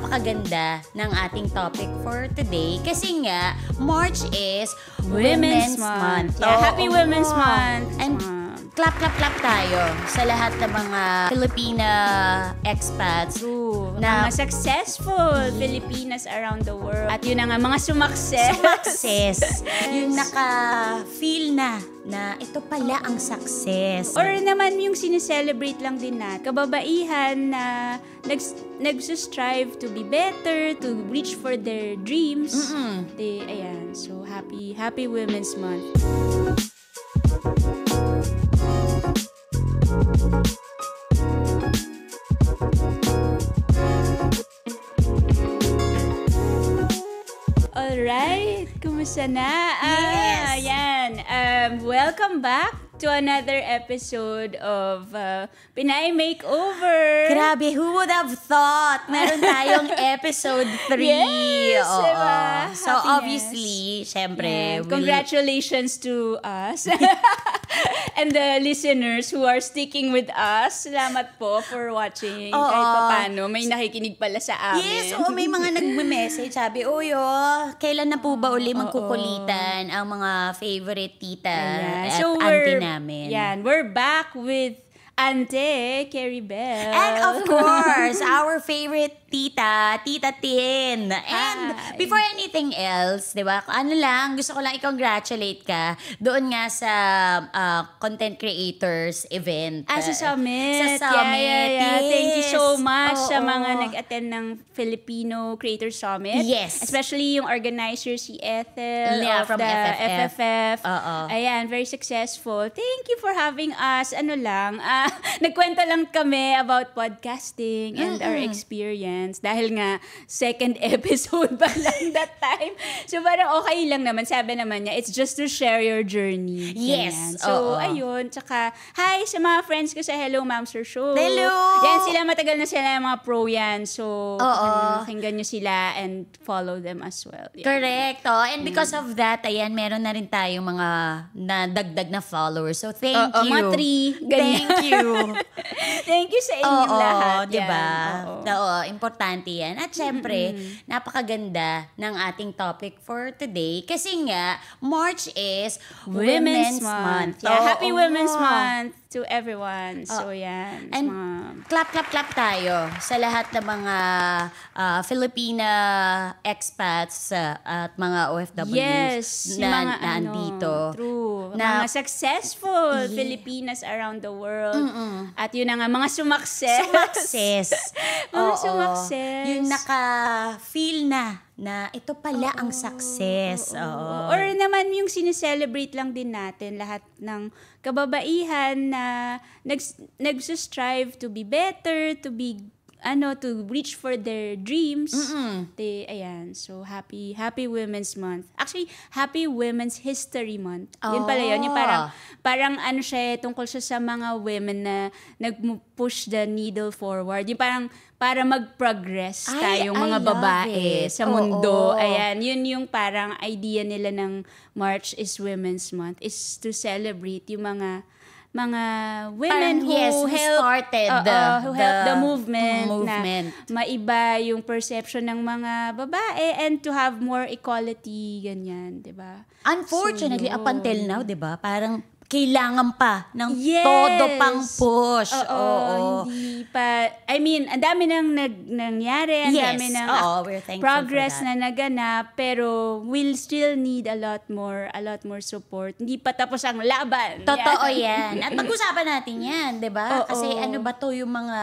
napakaganda ng ating topic for today kasi nga March is Women's Month. Yeah, Happy Women's Month. And clap tayo sa lahat ng mga Filipina expats na mga successful Filipinas around the world. At yun na nga, mga sumakses. Yung naka-feel na ito pala ang success. Or naman yung sineselebrate lang din natin. Kababaihan na nagsistrive to be better, to reach for their dreams. Ayan. So, happy Women's Month. Alright, kumusta na? Yes! Ayan. Welcome back to another episode of Pinay Makeover. Grabe, who would have thought meron tayong episode 3? Yes, diba? So Happiness. obviously, syempre, congratulations to us and the listeners who are sticking with us. Salamat po for watching. Kahit paano, may nakikinig pala sa amin. Yes, may mga nagme-message. Sabi, kailan na po ba uli magkukulitan ang mga favorite tita at auntie namin? Yan, we're back with Ante Carrie Bell. And of course, our favorite Tita Tin. And before anything else, di ba, gusto ko lang i-congratulate ka doon nga sa content creators event. Sa Summit. Sa Summit. Yeah. Yes. Thank you so much sa mga nag-attend ng Filipino Creator Summit. Yes. Especially yung organizer, si Ethel from the FFF. Ayan, very successful. Thank you for having us. Nagkwento lang kami about podcasting and our experience. Dahil nga, second episode pa lang that time. So, parang okay lang naman. Sabi naman niya, it's just to share your journey. Yes. Ganyan. So, ayun. Tsaka, hi sa mga friends ko sa Hello Mamster Show. Hello! Yan, sila matagal na sila mga pro yan. So, pakinggan nyo sila and follow them as well. Yan. Correct. And because of that, ayan, meron na rin tayong mga nadagdag na followers. So, thank you. Mga 3. Ganyan. Thank you. Thank you sa inyong lahat. Diba? Yan. Importante yan. At syempre, napakaganda ng ating topic for today kasi nga, March is Women's Month. Yeah, Happy Women's Month to everyone. So, yan. And clap tayo sa lahat ng mga Filipina expats at mga OFWs na andito. True. Mga successful Filipinas around the world. At yun na nga, mga sumakses. Mga sumakses. Yung naka-feel na ito pala ang success. Or naman yung sineselebrate lang din natin lahat ng kababaihan na nagsistrive to be better, to reach for their dreams. Ayan. So, happy Women's Month. Actually, Happy Women's History Month. Yun pala yun. Yung parang siya, tungkol siya sa mga women na nag-push the needle forward. Yung parang para mag-progress tayong mga babae sa mundo. Ayan. Yun yung parang idea nila ng March is Women's Month, is to celebrate yung mga women who started the movement na maiba yung perception ng mga babae and to have more equality, ganyan, di ba? Unfortunately, up until now, di ba, parang kailangan pa ng todo pang push. Hindi pa. I mean, ang dami nang nangyari, ang dami ng progress na naganap, pero we'll still need a lot more support. Hindi pa tapos ang laban. Totoo yan. At pag-usapan natin yan, di ba? Kasi ano ba to yung mga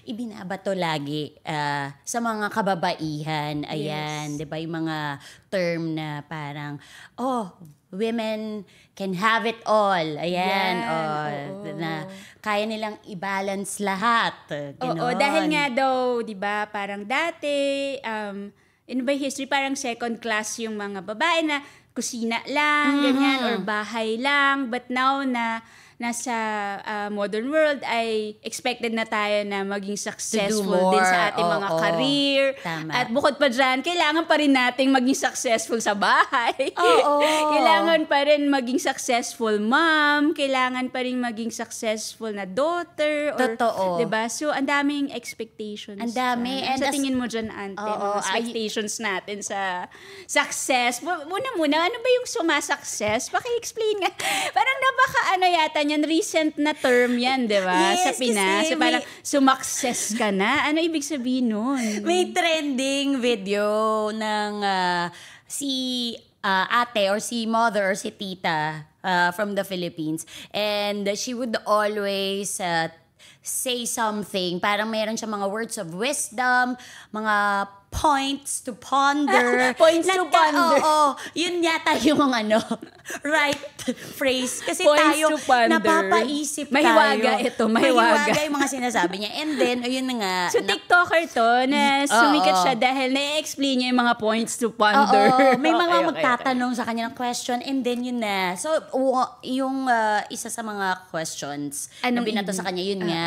ibinabato lagi sa mga kababaihan. Ayan, di ba? Yung mga term na parang, women can have it all. Ayan. Na kaya nilang i-balance lahat. Dahil nga daw, di ba, parang dati, in by history, parang second class yung mga babae na kusina lang, ganyan, or bahay lang. But now na nasa modern world ay expected na tayo na maging successful more. din sa ating mga career. Tama. At bukod pa dyan, kailangan pa rin nating maging successful sa bahay. Oo. Kailangan pa rin maging successful mom. Kailangan pa rin maging successful na daughter. Totoo. Diba? So, ang daming expectations. Ang dami. And And sa tingin mo dyan, Ante, Oo, mga expectations natin sa success. Muna, ano ba yung sumasuccess? Paki-explain nga. Parang yata niyan, recent na term yan, di ba? Yes, sa Pinas. kasi So, parang sumakses ka na. Ano ibig sabihin nun? May trending video ng si ate or si mother or si tita from the Philippines. And she would always say something. Parang meron siya mga words of wisdom, mga points to ponder. Points to ponder. Oo, yun yata yung right phrase. Kasi Points tayo, to ponder. napapaisip Mahiwaga tayo. ito, mahiwaga. yung mga sinasabi niya. And then, ayun na nga. So, TikToker to na sumikat siya dahil na-explain niya yung mga points to ponder. Oo, may mga Okay. magtatanong sa kanya ng question and then yun na. So, yung isa sa mga questions na binato sa kanya, yun nga,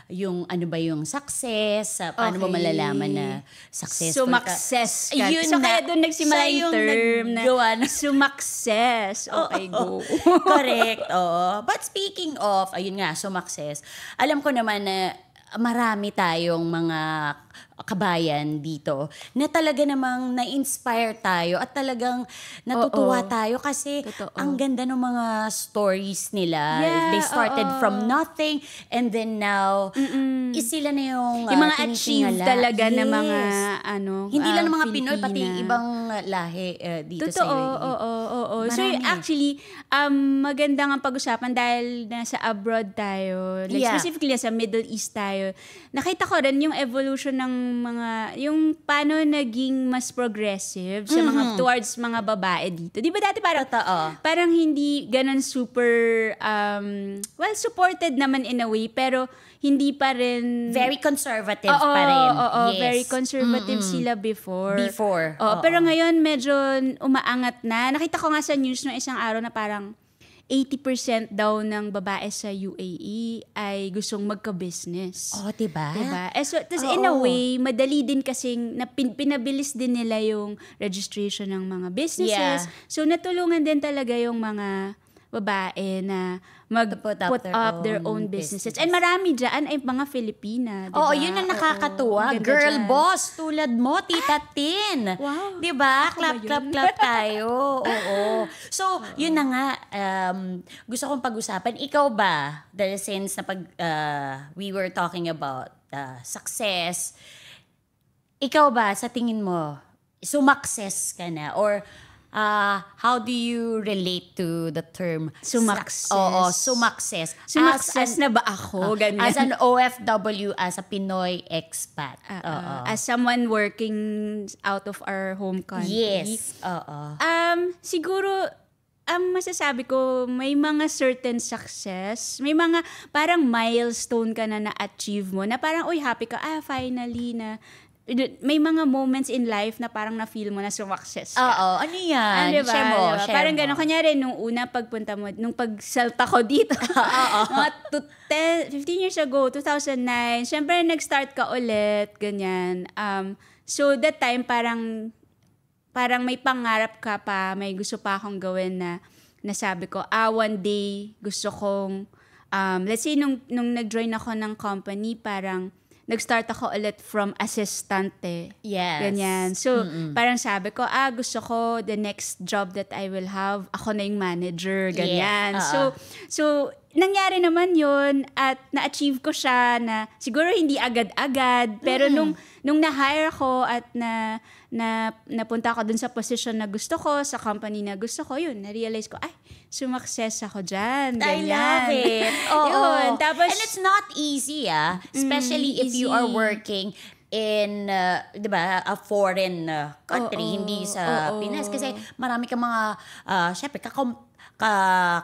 yung ano ba yung success, paano mo malalaman na successful Sumakses ka. Yun So, na. kaya doon nagsimula Siya yung term na naggawa sumakses. Okay, go. Correct, oo. But speaking of, ayun nga, sumakses, alam ko naman na marami tayong mga kabayan dito na talaga namang na-inspire tayo at talagang natutuwa tayo kasi ang ganda ng mga stories nila. Yeah, They started from nothing and then now sila na yung mga achieve tinitingala. talaga na Yes. mga Hindi lang ng mga Pinoy, pati Filipina. ibang lahi dito sa Totoo, UAE. oo. So Marami. actually, maganda nga pag-usapan dahil nasa abroad tayo, like specifically sa Middle East tayo. Nakita ko rin yung evolution ng yung paano naging mas progressive sa mga towards mga babae dito. Di ba dati parang hindi ganun super supported naman in a way, pero hindi pa rin Very conservative pa rin. Oo, Yes. very conservative sila before. Oo. Pero ngayon medyo umaangat na. Nakita ko nga sa news no isang araw na parang 80% daw ng babae sa UAE ay gustong magka-business. Oh, diba? So, in a way, madali din kasing pinabilis din nila yung registration ng mga businesses. Yeah. So, natulungan din talaga yung mga babae na put up their own businesses. And marami dyan ay mga Filipina. Diba? Oo, yun ang nakakatuwa. Ganda Girl dyan. boss, tulad mo, Tita Tin. Wow. Diba? Ako ba Clap tayo. Oo. So, yun na nga. Gusto kong pag-usapan. Ikaw ba, dahil since we were talking about success, ikaw ba, sa tingin mo, sumakses ka na? Or how do you relate to the term Sumakses? Oo, sumakses. Sumakses na ba ako? Ganyan. As an OFW, as a Pinoy expat. As someone working out of our home country. Yes. Oo. Siguro, masasabi ko, may mga certain success, may mga parang milestone ka na na-achieve mo, na parang, uy, happy ka, finally, na may mga moments in life na parang na-feel mo na sumakses ka. Oo, ano yan? Diba? Share mo. Parang gano'n. Kanyari, nung una pagpunta mo, nung pagsalta ko dito, mga 15 years ago, 2009, syempre nag-start ka ulit, ganyan. So that time, parang may pangarap ka pa, may gusto pa akong gawin na nasabi ko, one day gusto kong, let's say, nung nag-join ako ng company, parang nag-start ako ulit from assistant Yes. Ganyan. So, parang sabi ko, gusto ko the next job that I will have, ako na yung manager. Ganyan. Yes. So, nangyari naman yun at na-achieve ko siya na siguro hindi agad-agad, pero nung na-hire ako at napunta ako dun sa position na gusto ko, sa company na gusto ko, yun, na-realize ko, sumakses ako dyan. I Ganyan. love it. Yun. Tapos, and it's not easy, especially if you are working in, di ba, a foreign country, hindi sa Pinas. Kasi marami kang mga, syempre,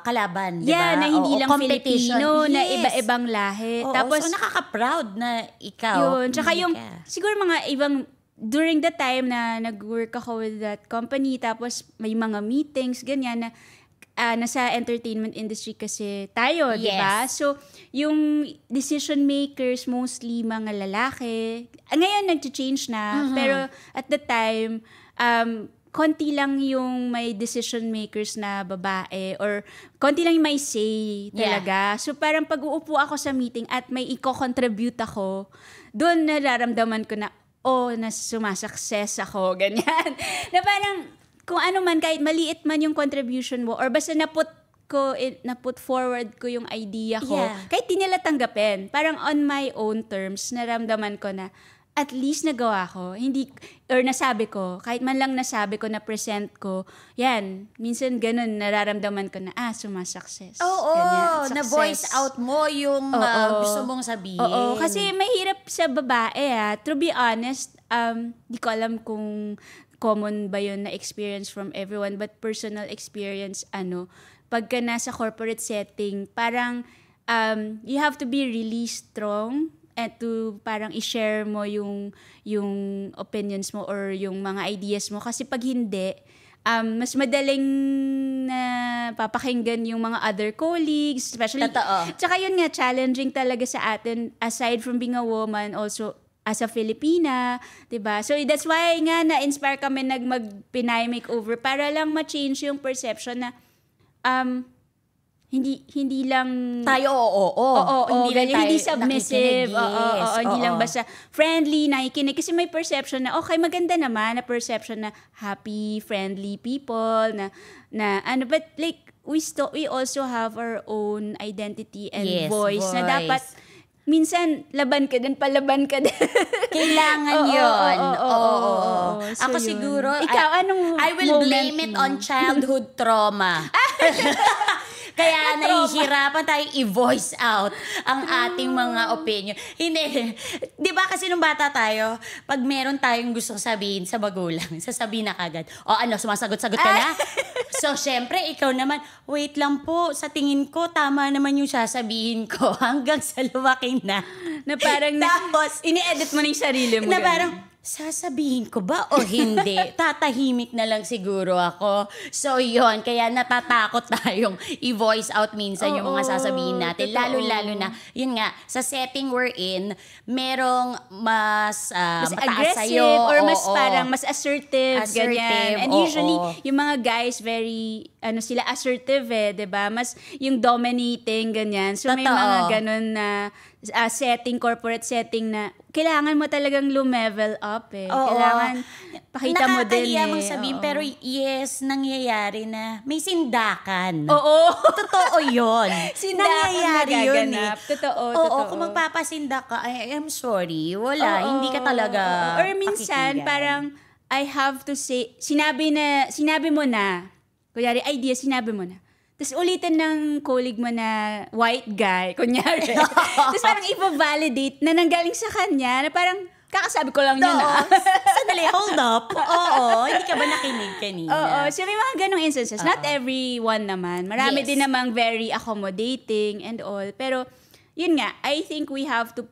kalaban, di ba? na hindi lang competition. Filipino, na Yes. iba-ibang lahi. Tapos, so nakaka-proud na ikaw. Yun. Tsaka Pinoy yung, ka. siguro mga ibang, during the time na nag-work ako with that company, tapos may mga meetings, ganyan, na nasa entertainment industry kasi tayo, di ba? Yes. So, yung decision makers, mostly mga lalaki. Ngayon, nag-change na. Pero at the time, konti lang yung may decision makers na babae or konti lang yung may say talaga. So, parang pag uupo ako sa meeting at may i-contribute ako, doon nararamdaman ko na, na sumasukses ako, ganyan. Na parang, kung ano man, kahit maliit man yung contribution mo, or basta na-put forward ko yung idea ko, kahit di nila tanggapin, parang on my own terms, naramdaman ko na, at least nagawa ko. Hindi, or nasabi ko, kahit man lang nasabi ko, na-present ko, yan, minsan ganun, nararamdaman ko na, sumasukses. Na-voice out mo yung gusto mong sabihin. Oo, kasi mahirap sa babae, to be honest, di ko alam kung common ba yun na experience from everyone, but personal experience, pagka nasa corporate setting, parang you have to be really strong and to parang i-share mo yung opinions mo or yung mga ideas mo. Kasi pag hindi, mas madaling na papakinggan yung mga other colleagues, especially. Totoo. Tsaka yun nga, challenging talaga sa atin, aside from being a woman, also as a Filipina, 'di ba? So that's why nga na-inspire kami mag-Pinay makeover para lang ma-change yung perception na hindi lang tayo hindi submissive, hindi lang basta friendly, nakikinig kasi may perception na okay, maganda naman na perception na happy, friendly people na but like we also have our own identity and voice na dapat minsan, laban ka din, palaban ka din. Kailangan yun. So Ako yun. siguro, Ikaw, I will blame it on childhood trauma. Kaya nahihirapan tayong i-voice out ang ating mga opinion. Hindi. Di ba kasi nung bata tayo, pag meron tayong gustong sabihin sa magulang, sasabihin na kagad, sumasagot-sagot ka na? So, syempre, ikaw naman, wait lang po, sa tingin ko, tama naman yung sasabihin ko hanggang sa lumaki na. Na parang, tapos, ini-edit mo na yung sarili mo. Na parang, sasabihin ko ba o hindi? Tatahimik na lang siguro ako. So, yon kaya natatakot tayong i-voice out minsan yung mga sasabihin natin. Lalo-lalo na, yun nga, sa setting we're in, merong mas mataas sa'yo. Or mas parang mas assertive, ganyan. And usually, yung mga guys, very, sila assertive diba? Mas yung dominating, ganyan. So, may mga ganun na setting, corporate setting na kailangan mo talagang lumevel up Kailangan pakita mo din nakakahiya mong sabihin, pero yes, nangyayari na may sindakan. Totoo yun. Nangyayari yun Totoo. Kung magpapasindak ka, I'm sorry, wala, hindi ka talaga or minsan, pakikinggan. parang I have to say, sinabi mo na, kunyari, idea, sinabi mo na. Tapos ulitin ng colleague mo na white guy, kunyari. Tapos parang i-validate na nanggaling sa kanya, na parang kakasabi ko lang yun Sandali, hold up. Hindi ka ba nakinig kanina? So may mga ganong instances. Not everyone naman. Marami din namang very accommodating and all. Pero yun nga, I think we have to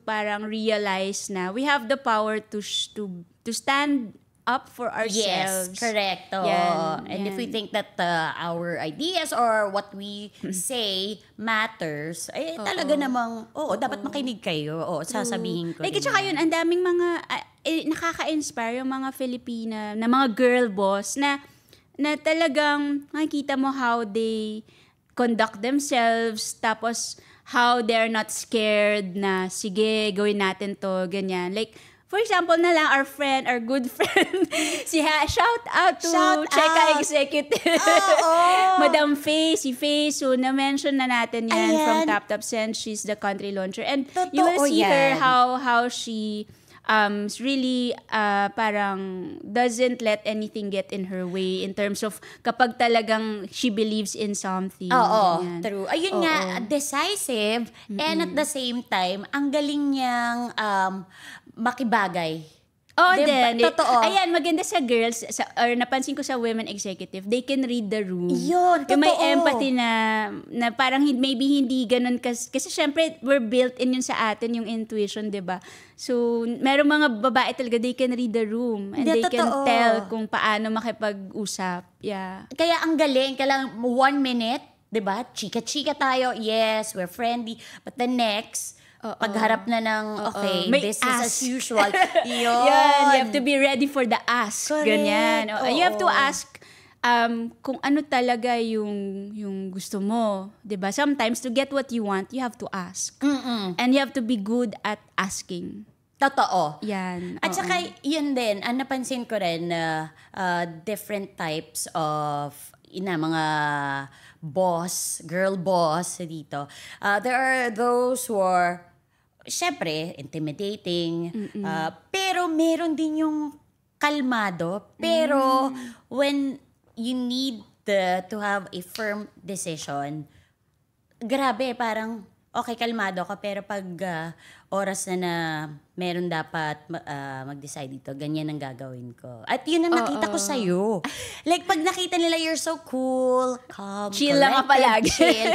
parang realize na we have the power to stand up for ourselves. Yes, correct. And if we think that our ideas or what we say matters, talaga namang, dapat makinig kayo. Sasabihin ko. Like, tsaka yun, ang daming mga, nakaka-inspire yung mga Filipina, na mga girl boss, na talagang makikita mo how they conduct themselves, tapos how they're not scared na, sige, gawin natin to, ganyan. Like, for example na lang, our good friend, shout out to Cheka Executive. Madam Faye, si Faye. So, na-mention na natin yan from Tap since she's the country launcher. And you will see her how she really parang doesn't let anything get in her way in terms of kapag talagang she believes in something. True. Ayun nga, decisive and at the same time, ang galing niyang makibagay Oh, Diba? then, Totoo. Ayan, maganda sa girls, or napansin ko sa women executive, they can read the room. Yun, Yung may totoo. empathy na parang maybe hindi ganun, kasi syempre, we're built in yun sa atin, yung intuition, di ba? So, merong mga babae talaga, they can read the room, and Hindi, they can totoo. tell kung paano makipag-usap. Yeah. Kaya ang galing, kailang 1 minute, 'di ba? Chika-chika tayo. Yes, we're friendly. But the next, pagharap na ng okay, May business as ask. usual. Yun. Yan, you have to be ready for the ask. Correct. Ganyan. You have to Oo. ask kung ano talaga yung gusto mo. 'Di ba? Sometimes to get what you want, you have to ask. And you have to be good at asking. Totoo. Yan. At oo. saka, yun din, ang napansin ko rin na different types of mga girl boss dito. There are those who are, syempre, intimidating, pero meron din yung kalmado. Pero when you need to have a firm decision, grabe, parang okay, kalmado ka, pero pag oras na meron dapat mag-decide dito, ganyan ang gagawin ko. At yun ang nakita ko sa'yo. Like, pag nakita nila, you're so cool, calm, Chill lang ka collected, palagi. chill.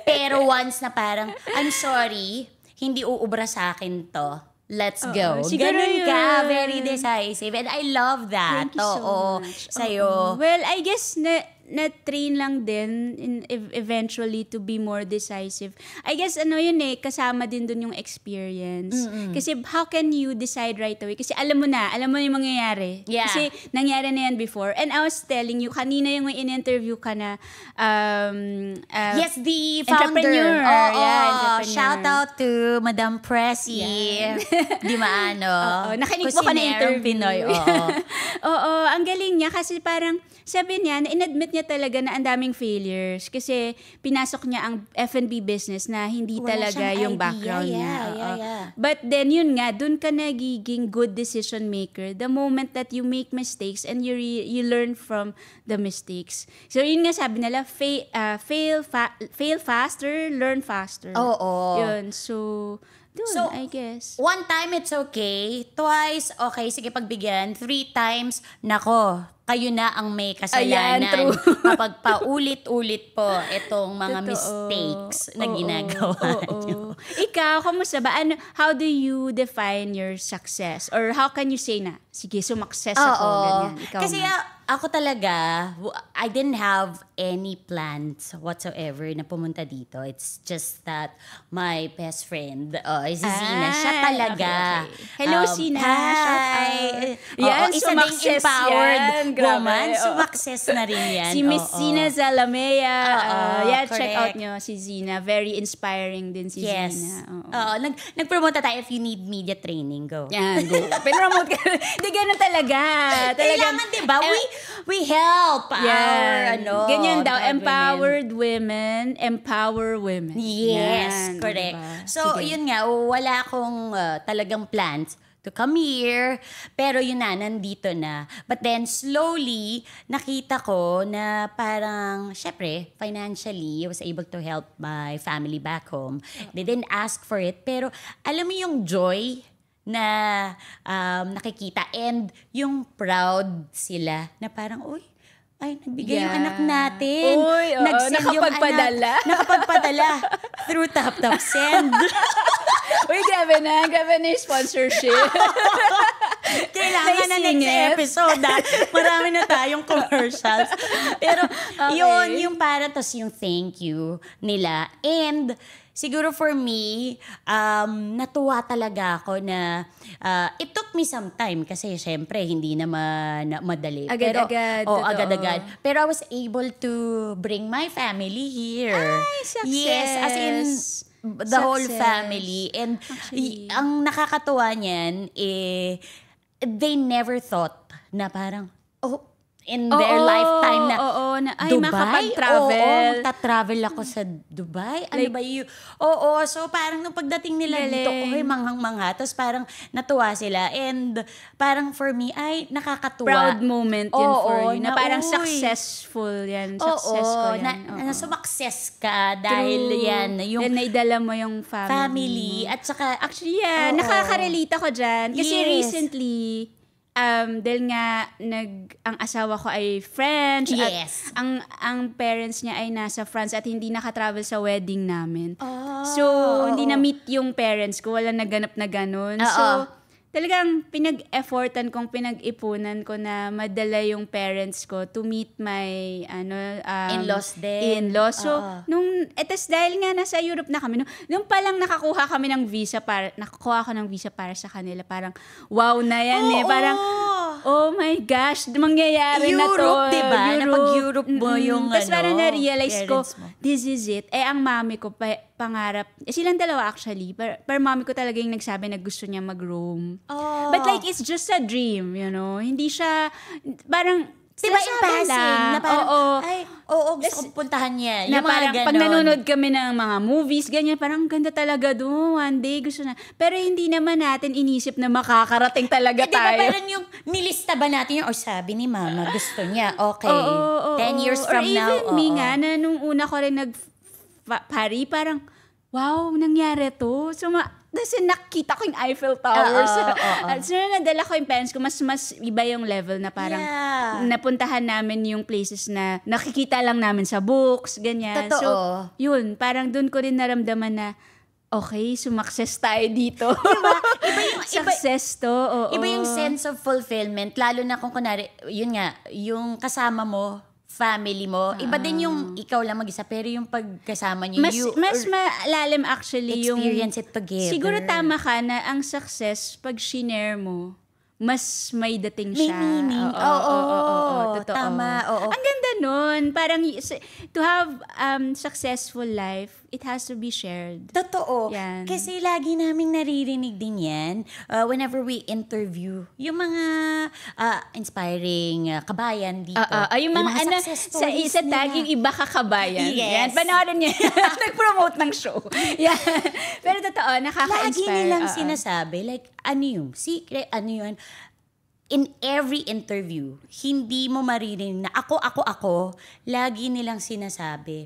Pero once na parang, I'm sorry, hindi uubra sa akin to. Let's go. Siguro Ganun ka, yun. very decisive. And I love that. Thank you so Oo, much. sa'yo. Well, I guess na-train lang din eventually to be more decisive. I guess yun kasama din dun yung experience. Kasi how can you decide right away? Kasi alam mo yung mangyayari. Yeah. Kasi nangyari na yan before. And I was telling you, kanina yung in-interview ka na Yes, the founder. entrepreneur. Oo, Yeah, entrepreneur. shout out to Madam Pressy. Di maano. Oo, nakinig mo ka na Kusinerong interview. Pinoy. Oo. Oo, ang galing niya kasi parang sabi niya, na-inadmit niya talaga na ang daming failures kasi pinasok niya ang F&B business na hindi Wala talaga siyang yung idea. background niya. Yeah, Oo. yeah. But then yun nga, dun ka nagiging good decision maker the moment that you make mistakes and you learn from the mistakes. So yun nga sabi nila, fail faster, learn faster. Oo. Yun, so dun, So, I guess. 1 time, it's okay. Twice, okay, sige pagbigyan. 3 times, nako, kayo na ang may kasalanan. Ayan, true. Kapag paulit-ulit po itong mga Totoo. mistakes na Oo, ginagawa oo. nyo. Ikaw, kamusta ba? How do you define your success? Or how can you say na, sige, sumakses ako, ganyan. Ikaw Kasi na. ako talaga, I didn't have any plans whatsoever na pumunta dito. It's just that my best friend, si Zina, siya talaga. Okay. Hello, Zina. Hi. Shout out. Oo, Yan, isa ding sumakses empowered yan. Grabe. woman. Oo. Sumakses na rin yan. Si Miss Oo. Zina Zalamea. Oo, Check correct. out nyo si Zina. Very inspiring din si Yes. Zina. Oo. Oo, nag-promote tayo if you need media training, go. Yan, go. Pinromote ka. Di ganun talaga. Kailangan, di ba? We help our, Ganyan daw, proud women. empowered women, empower women. Yes, Yan, correct. diba? So, Sige. yun nga, wala akong talagang plans to come here. Pero yun na, nandito na. But then, slowly, nakita ko na parang, syempre, financially, I was able to help my family back home. They didn't ask for it. Pero, alam mo yung joy na nakikita and yung proud sila na parang, uy, ay, nagbigay yung Yeah. anak natin. Uy, oo, Nag-send yung nakapagpadala. anak. Nakapagpadala. Through Tap Send. Uy, grabe na yung sponsorship. Kailangan na next Naisingit. episode. Marami na tayong commercials. Pero yun, yung para tas yung thank you nila. And siguro for me, natuwa talaga ako na it took me some time kasi syempre hindi naman madali. Agad-agad, Pero, totoo. agad-agad. Pero I was able to bring my family here. Ay, success. Yes, as in the whole Success. family. And Actually. ang nakakatuwa niyan, they never thought na parang, in their lifetime na, ay, Dubai? makapag-travel. Oo, magta-travel ako sa Dubai. Ano Like, ba yun? Oo, so parang nung pagdating nila dito, galing. manghang-mangha. Tapos parang natuwa sila. And parang for me, ay, nakakatuwa. Proud moment yun Oo, for you. Na parang uy. successful yan. Success ko yan. Oo. na sumakses ka dahil True. yan, yung Then naidala mo yung family. family. At saka, Actually, yeah. Oo. Nakaka-relate ako dyan. Kasi Yes. recently, dahil nga ang asawa ko ay French Yes. at ang parents niya ay nasa France at hindi nakatravel sa wedding namin. So, hindi na-meet yung parents ko. Wala naganap na ganun. So, talagang pinag-effortan kong, pinag-ipunan ko na madala yung parents ko to meet my in-laws din. in-laws. So, etos dahil nga nasa Europe na kami, nung palang nakakuha ako ng visa para sa kanila, parang wow na yan Parang, oh my gosh, mangyayari na to. Europe, diba? Napag-Europe mo yung Tapos parang na-realize ko, parents mo. this is it. Ang mami ko, pangarap, silang dalawa actually, pero mami ko talaga yung nagsabi na gusto niya mag-Rome. But like, it's just a dream, Hindi siya, parang, diba impressive? Na parang, gusto kong puntahan niya. Na Yung parang, mga pag nanonood kami ng mga movies, ganyan, parang ganda talaga doon. One day, gusto na. Pero hindi naman natin inisip na makakarating talaga tayo. Diba parang yung nilista ba natin yung, sabi ni mama, gusto niya, okay. 10 years from now. Or even me nga, na nung una ko rin nag-pari, parang, wow, nangyari to. So, kasi nakita ko yung Eiffel Tower. So, nadala ko yung parents ko, mas iba yung level na parang napuntahan namin yung places na nakikita lang namin sa books, ganyan. Totoo. So, yun, parang dun ko rin naramdaman na, okay, sumakses tayo dito. Diba? Success to. Iba yung sense of fulfillment, lalo na kung kunwari, yun nga, yung kasama mo, family mo, iba din yung ikaw lang mag-isa, pero yung pagkasama niyo, mas malalim actually yung experience it together. Siguro tama ka na ang success, pag shinare mo, mas may dating siya. May meaning. Oo. Totoo. Tama, oo. Ang ganda nun. Parang to have successful life, it has to be shared. Totoo. Yan. Kasi lagi naming naririnig din yan whenever we interview yung mga inspiring kabayan dito. Yung mga success sa stories isa nila. taging iba kakabayan. Yes. Yan. Panoorin niyo. Nag-promote ng show. Yan. Pero totoo, nakaka-inspire. Lagi nilang sinasabi, like, ano yung secret, ano yun. In every interview, hindi mo maririnig na ako, lagi nilang sinasabi,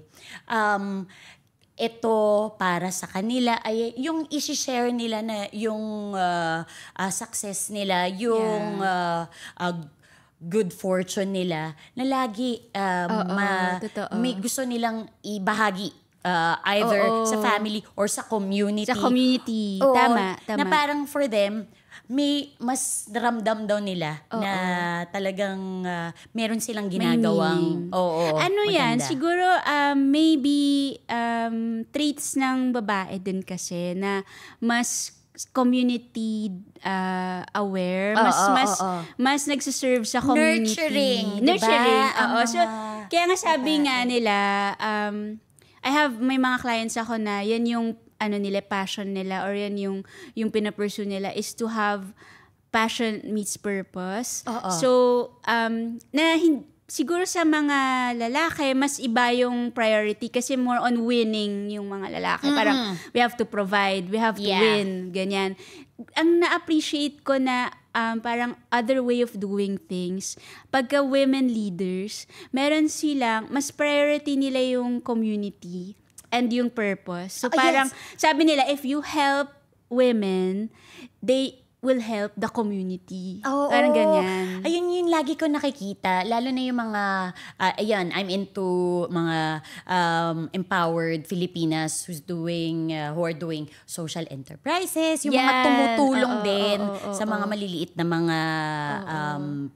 ito para sa kanila, ay yung isi-share nila na yung success nila, yung good fortune nila, na lagi may gusto nilang ibahagi. Either sa family or sa community. Sa community. Oo, Tama. Na parang for them, may mas ramdam daw nila na talagang meron silang ginagawang ano yan? maganda. Siguro maybe traits ng babae din kasi na mas community aware, mas nagsiserve sa community. Nurturing, diba? So, kaya nga sabi nga nila, may mga clients ako na yan yung passion nila, or yan yung pinapursue nila is to have passion meets purpose. So, siguro sa mga lalaki, mas iba yung priority kasi more on winning yung mga lalaki. Parang we have to provide, we have to win, ganyan. Ang na-appreciate ko na parang other way of doing things, pagka women leaders, meron silang, mas priority nila yung community and yung purpose. So parang, sabi nila, if you help women, they will help the community. Parang ganyan. Ayun yung lagi ko nakikita. Lalo na yung mga, I'm into mga empowered Filipinas who are doing social enterprises, yung mga tumutulong din sa mga maliliit na mga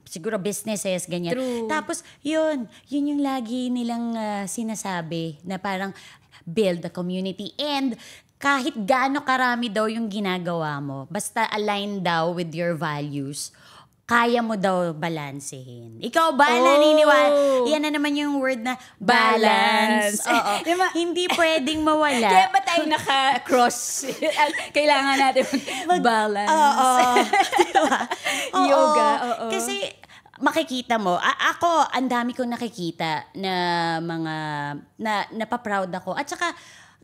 siguro businesses, ganyan. True. Tapos yun yung lagi nilang sinasabi na parang build the community, and kahit gaano karami daw yung ginagawa mo, basta align daw with your values, kaya mo daw balansehin. Ikaw ba naniniwala? Yan na naman yung word na balance. Hindi pwedeng mawala. Kaya ba tayo naka-cross? Kailangan natin mag-balance. Diba? Yoga. Kasi makikita mo, ako, ang dami kong nakikita na mga, napaproud ako. At saka,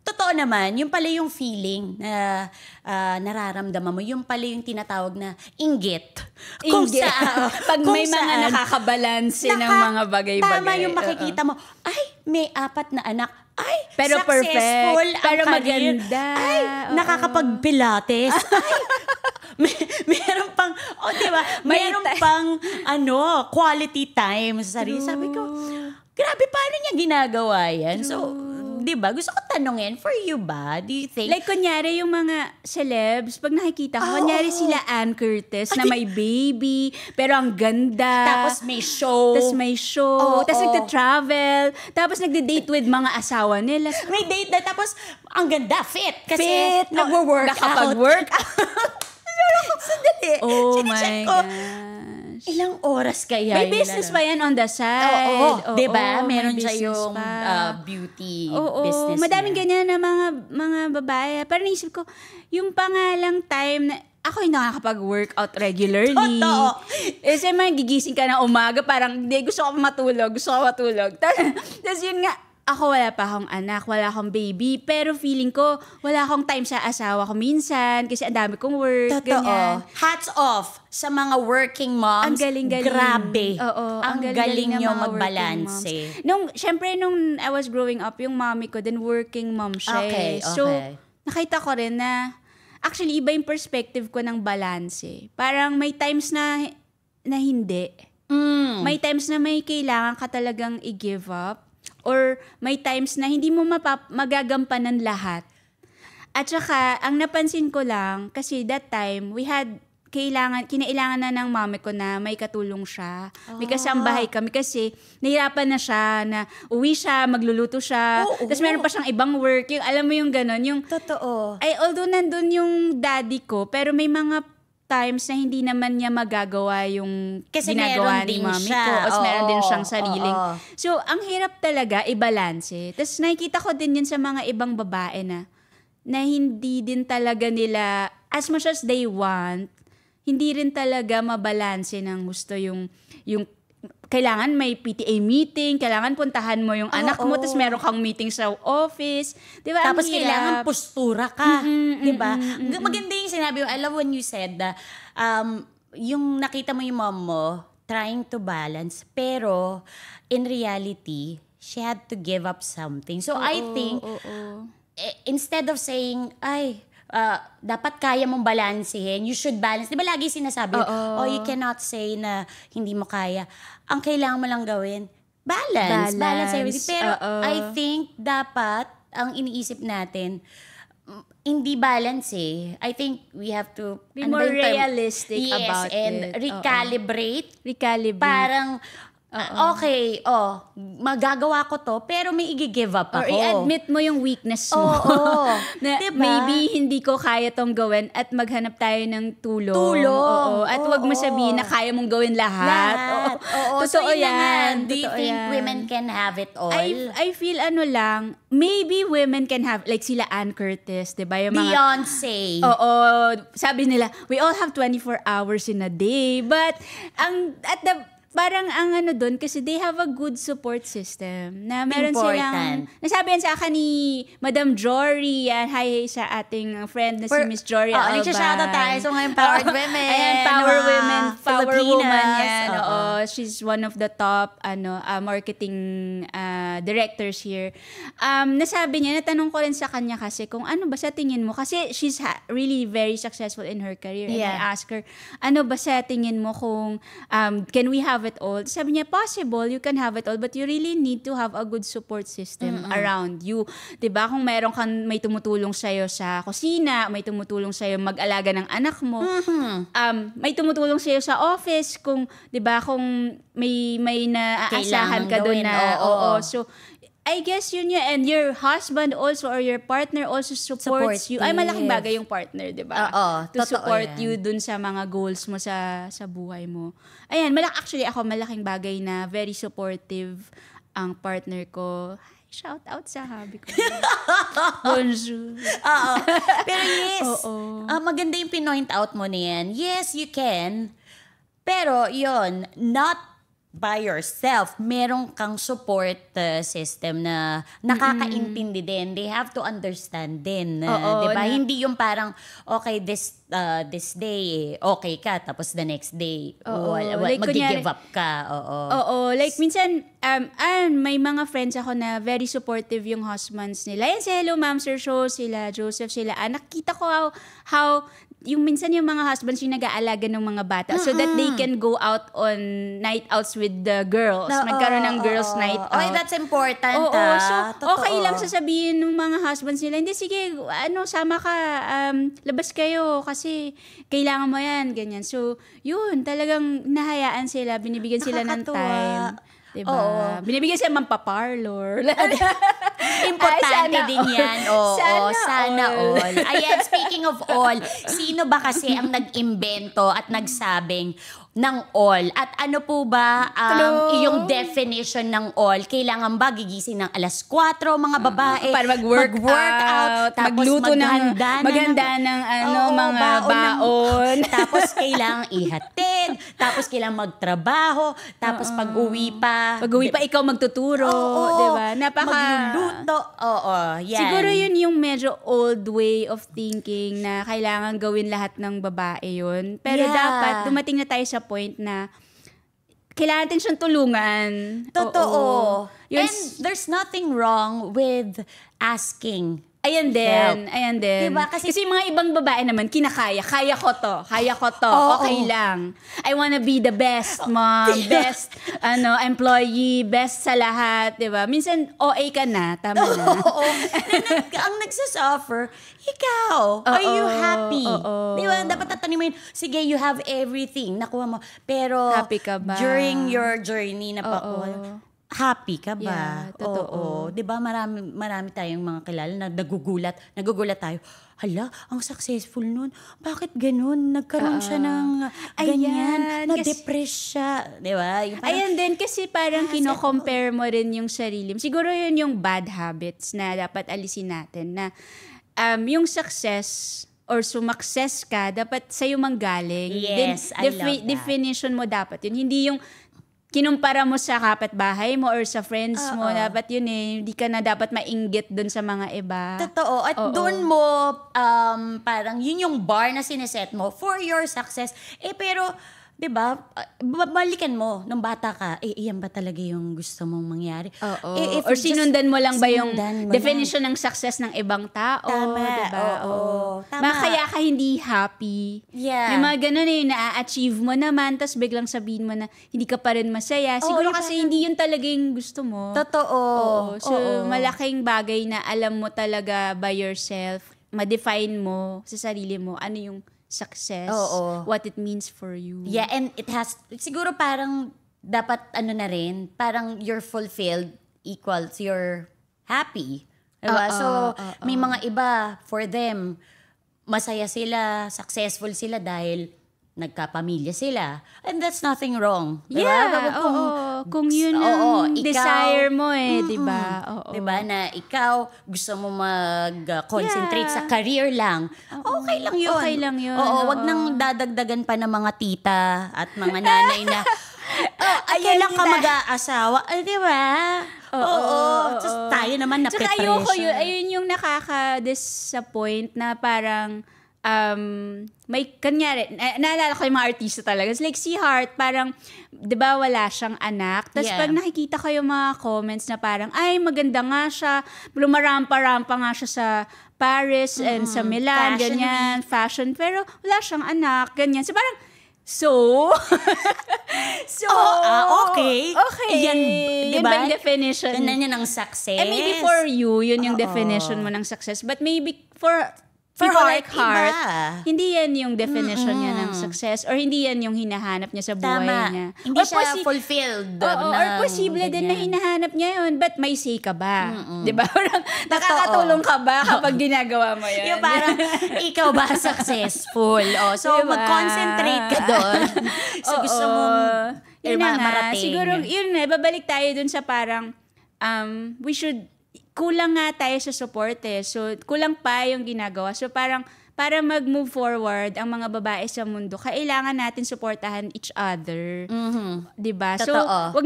totoo naman, yung pala yung feeling na nararamdaman mo, yung pala yung tinatawag na inggit. Pag may mga nakakabalanse ng mga bagay-bagay. Tama yung makikita mo, ay, may 4 na anak. Ay, pero successful perfect. Pero ang career. maganda. Ay, nakakapag-pilates. Ay, meron pang, diba? Meron pang, quality time sa sarili. Sabi ko, grabe, paano niya ginagawa yan? So, diba? Gusto ko tanungin, for you ba? Do you think? Like, kunyari, yung mga celebs, pag nakikita ko, kunyari sila Ann Curtis na may baby, pero ang ganda. Tapos may show. Tapos nagta-travel. Tapos nagde-date with mga asawa nila. May date na, tapos ang ganda, fit. Kasi nagwo-work nakapag-work out. Sandali. Oh my gosh. Ilang oras kaya may business pa yan on the side. Oo, diba? Meron siya yung beauty business. Madaming ganyan na mga babae. Pero naisip ko, yung pangalang time na ako yung nakakapag-workout regularly. Totoo. Kasi magigising ka na umaga, parang, hindi, gusto ko matulog. Tapos yun nga, ako wala pa akong anak, wala akong baby, pero feeling ko, wala akong time sa asawa ko minsan, kasi ang dami kong work, ganyan. Hats off sa mga working moms. Ang galing-galing. Grabe. Oo, ang galing nyo magbalanse. Siyempre, nung I was growing up, yung mommy ko, then working mom siya. Okay. So, nakita ko rin na, actually, iba yung perspective ko ng balanse. Parang may times na hindi. May times na may kailangan ka talagang i-give up. Or may times na hindi mo magagampanan lahat. At saka, ang napansin ko lang, kasi that time, kinailangan na ng mami ko na may katulong siya. May kasambahay kami kasi nahirapan na siya na uwi siya, magluluto siya. Tapos meron pa siyang ibang work. Yung, alam mo yung gano'n. Yung, totoo. Although nandun yung daddy ko, pero may mga times na hindi naman niya magagawa yung kasi ginagawa ni mami ko. Kasi meron din siyang sariling. So, ang hirap talaga i-balance. Tapos nakikita ko din yun sa mga ibang babae na hindi din talaga nila, as much as they want, hindi rin talaga mabalanse ng gusto yung kailangan may PTA meeting, kailangan puntahan mo yung anak mo, tapos meron kang meeting sa office. Diba? Tapos kailangan postura ka. Diba? Maganda yung sinabi mo. I love when you said that yung nakita mo yung mom mo trying to balance, pero in reality, she had to give up something. So I think, instead of saying, dapat kaya mong balansehin. You should balance. Di ba lagi sinasabi, you cannot say na hindi mo kaya. Ang kailangan mo lang gawin, balance everything. Pero I think dapat, ang iniisip natin, hindi balance eh. I think we have to be more realistic about and it. Recalibrate. Parang, okay, magagawa ko to, pero may i-give up ako. Or i-admit mo yung weakness mo. Na diba? Maybe hindi ko kaya tong gawin at maghanap tayo ng tulong. At wag mo sabihin na kaya mong gawin lahat. Totoo yan. Do you think women can have it all? I feel maybe women can have, like sila Ann Curtis, diba? Yung mga, Beyonce. Sabi nila, we all have 24 hours in a day. But, parang ang doon, kasi they have a good support system. Na meron silang, nasabi yan sa akin ni Madam Jory, hi sa ating friend na si Miss Jory Alban. Nagsha-shoutout tayo. So ngayon, Powered Women. Ayan, Power Woman yan. She's one of the top marketing directors here. Nasabi niya, natanong ko rin sa kanya kasi kung ano ba sa tingin mo, kasi she's really very successful in her career. And I asked her, ano ba sa tingin mo kung can we have it all? Sabi niya, possible, you can have it all, but you really need to have a good support system around you. Diba? Kung may tumutulong sa'yo sa kusina, may tumutulong sa'yo mag-alaga ng anak mo, may tumutulong sa'yo sa office, kung, diba, kung may naaasahan ka doon na, so, I guess yun yun. And your husband also or your partner also supports you. Ay, malaking bagay yung partner, di ba? To support you dun sa mga goals mo sa buhay mo. Ayan, actually ako malaking bagay na very supportive ang partner ko. Shout out sa hubby ko. Bonjour. Pero yes, maganda yung pinoint out mo niyan. Yes, you can. Pero yun, not by yourself, merong kang support system na nakakaintindi din. They have to understand din. Diba? Hindi yung parang, okay, this day, okay ka, tapos the next day, like, mag-give up ka. Like minsan, may mga friends ako na very supportive yung husbands nila. Yan si Hello Ma'am Sir Show, sila Joseph, sila nakita ko how yung minsan yung mga husbands yung nag-aalaga ng mga bata so that they can go out on night outs with the girls. Magkaroon ng girls night out. Okay, that's important. So, Totoo. okay lang sasabihin ng mga husbands nila, hindi, sige, sama ka, labas kayo kasi kailangan mo yan, ganyan. So, yun, talagang nahayaan sila, binibigyan sila ng time. Diba? Oo. Binibigyan sila mampaparlor. Importante din yan. Sana all. Ayan, speaking of all, sino ba kasi ang nag-imbento at nagsabing ng all? At ano po ba iyong definition ng all? Kailangan ba gigising ng alas 4 mga babae? Para mag-workout, magluto ng maganda ng mga baon. Tapos kailangan ihatid, tapos kailangan magtrabaho, tapos pag-uwi pa, ikaw magtuturo, diba? Magluluto. Yan. Siguro yun yung medyo old way of thinking na kailangan gawin lahat ng babae yun. Pero dapat dumating na tayo sa point na kailangan natin siyang tulungan. Totoo. And there's nothing wrong with asking. Ayan din. Diba? Kasi mga ibang babae naman, kinakaya. Kaya ko to. Okay lang. I wanna be the best mom, best employee, best sa lahat. Diba? Minsan, OA ka na. Tama na. Ang nagsasuffer, ikaw. Are you happy? Diba? Dapat tatanungin mo yun, sige, you have everything. Nakuha mo. Pero, happy ka ba? During your journey na pakuha, happy ka ba? Yeah, totoo. 'Di ba marami tayong mga kilala na nagugulat tayo. Hala, ang successful nun. Bakit ganun? Nagkaroon siya ng ganyan, na-depress siya, 'di ba? Ayan din kasi parang kino-compare mo rin yung sarili. Siguro yun yung bad habits na dapat alisin natin na yung success or sumakses ka, dapat sa'yo manggaling. Yes, I love that. Definition mo dapat yun. Hindi yung kinumpara mo sa kapitbahay mo or sa friends mo, dapat yun hindi ka na dapat mainggit dun sa mga iba. Totoo. At doon mo, parang yun yung bar na sineset mo for your success. Pero, di ba, balikan mo, nung bata ka, iyan ba talaga yung gusto mong mangyari? Or sinundan mo lang ba yung definition ng success ng ibang tao? Tama. Diba? Tama. Kaya ka hindi happy. Yeah. May mga ganun na-achieve mo naman, tapos biglang sabihin mo na hindi ka pa rin masaya. Siguro kasi hindi yun talaga yung gusto mo. Totoo. So, malaking bagay na alam mo talaga by yourself, ma-define mo sa sarili mo, ano yung success, what it means for you. Yeah, and siguro parang dapat na rin, parang you're fulfilled equals you're happy. Diba? May mga iba, for them, masaya sila, successful sila dahil nagkapamilya sila. And that's nothing wrong. Diba? Yeah, kung yun ang desire mo diba? Diba na ikaw gusto mo mag-concentrate sa career lang. Okay lang yun. Okay lang yun. Wag nang dadagdagan pa ng mga tita at mga nanay na ayan lang ka mag-aasawa. Diba? Just tayo naman na-pressure. Ayoko yun. Ayun yung nakaka-disappoint na parang may kanyari, naalala ko yung mga artista talaga. It's like si Heart, parang, di ba wala siyang anak? Tapos pag nakikita ko yung mga comments na parang, ay maganda nga siya, lumarampa-rampa nga siya sa Paris and sa Milan, fashion, pero wala siyang anak, ganyan. So parang, okay. Yan, diba? Yan ba yung definition? Yan ang success. And maybe for you, yun yung definition mo ng success. But maybe for people like Heart, hindi yan yung definition niya ng success or hindi yan yung hinahanap niya sa buhay niya. Hindi siya fulfilled. Or posible din na hinahanap niya yun, but may say ka ba? Diba? Nakakatulong ka ba kapag ginagawa mo yan? Yung parang, ikaw ba successful? So, diba? Mag-concentrate ka doon. So, gusto mong marating. Siguro, yun babalik tayo dun sa parang, we should kulang nga tayo sa support So, kulang pa yung ginagawa. So, parang, para mag-move forward ang mga babae sa mundo, kailangan natin supportahan each other. Diba? So, wag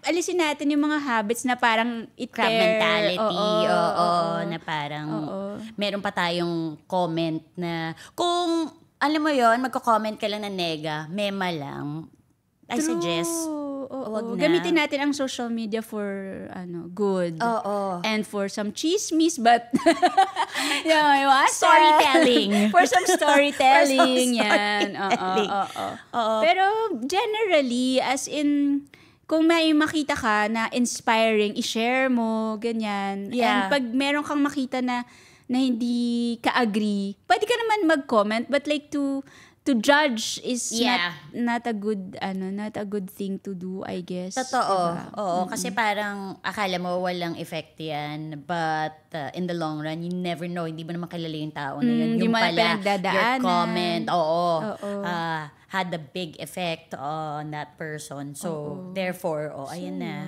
alisin natin yung mga habits na parang crab mentality. Na parang, meron pa tayong comment na, kung, alam mo yon magko-comment ka lang na nega, mema lang, I suggest, Wag na. Gamitin natin ang social media for good. And for some chismis, but Storytelling. For some storytelling. Yan. Pero generally, as in, kung may makita ka na inspiring, i-share mo, ganyan. Yeah. And pag meron kang makita na hindi ka-agree, pwede ka naman mag-comment, but like to judge is not a good thing to do, I guess. Totoo. Diba? Oo, kasi parang akala mo walang effect yan, but in the long run, you never know. Hindi mo naman kilala yung tao na yun. Yung pala, your comment, had a big effect on that person. So, therefore, ayan na.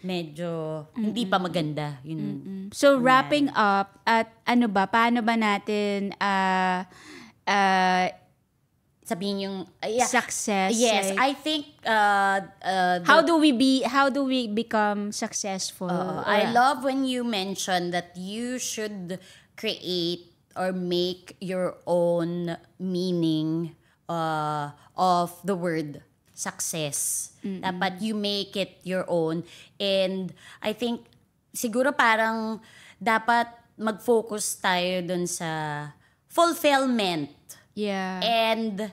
Medyo hindi pa maganda. Yun. So, wrapping up, at paano ba natin sabihin yung success? Yes, like, I think how do we become successful? I love when you mention that you should create or make your own meaning of the word success. Dapat you make it your own. And I think siguro parang dapat mag-focus tayo dun sa fulfillment. Yeah. And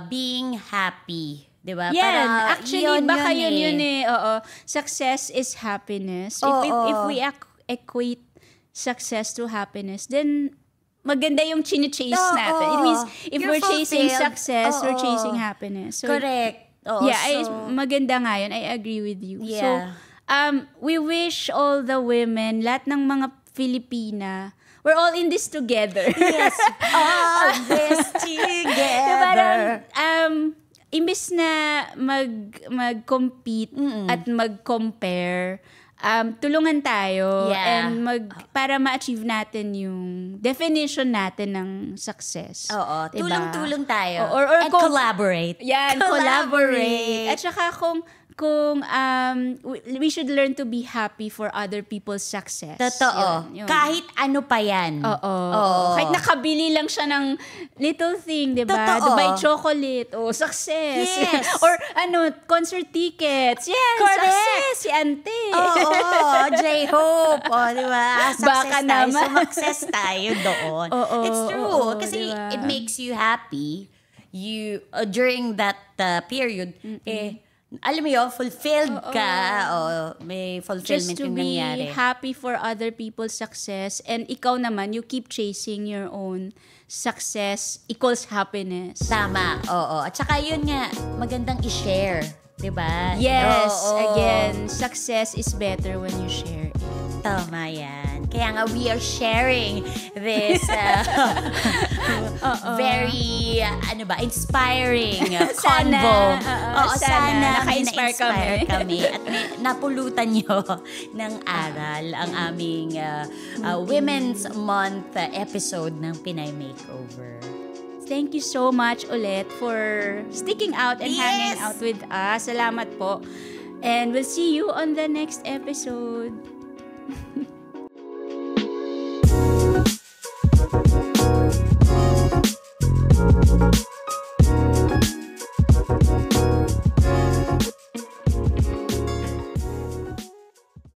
being happy. Diba? Yeah, actually, baka yun eh. Oo. Success is happiness. If we equate success to happiness, then maganda yung chine-chase natin. It means, if we're chasing success, we're chasing happiness. So, correct. Maganda nga yun. I agree with you. Yeah. So, we wish all the women, lahat ng mga Filipina, we're all in this together. Yes. All this together. Parang, imbis na mag-compete at mag-compare, tulungan tayo and para ma-achieve natin yung definition natin ng success. Oo. Diba? Tulong-tulong tayo. Or and collaborate. Yan, collaborate. At saka kung we should learn to be happy for other people's success. Totoo. Yun. Kahit ano pa yan. Oo. Kahit nakabili lang siya ng little thing, di ba? Totoo. Dubai chocolate. Success. Yes. Or concert tickets. Yes, correct. Success. Si Ante. J-Hope. Di ba? Success Baka tayo. naman. Success tayo doon. It's true. Kasi diba? it makes you happy. You, during that period, alam mo yun, fulfilled ka. May fulfillment yung nangyari. Just to be happy for other people's success, and ikaw naman, you keep chasing your own success equals happiness. Tama, oo. At saka yun nga, magandang i-share. Diba? Yes, again, success is better when you share it. Tama yan. Kaya nga, we are sharing this very, inspiring convo. Sana naka-inspire kami. At napulutan nyo ng aral ang aming Women's Month episode ng Pinay Makeover. Thank you so much ulit for sticking out and hanging out with us. Salamat po. And we'll see you on the next episode.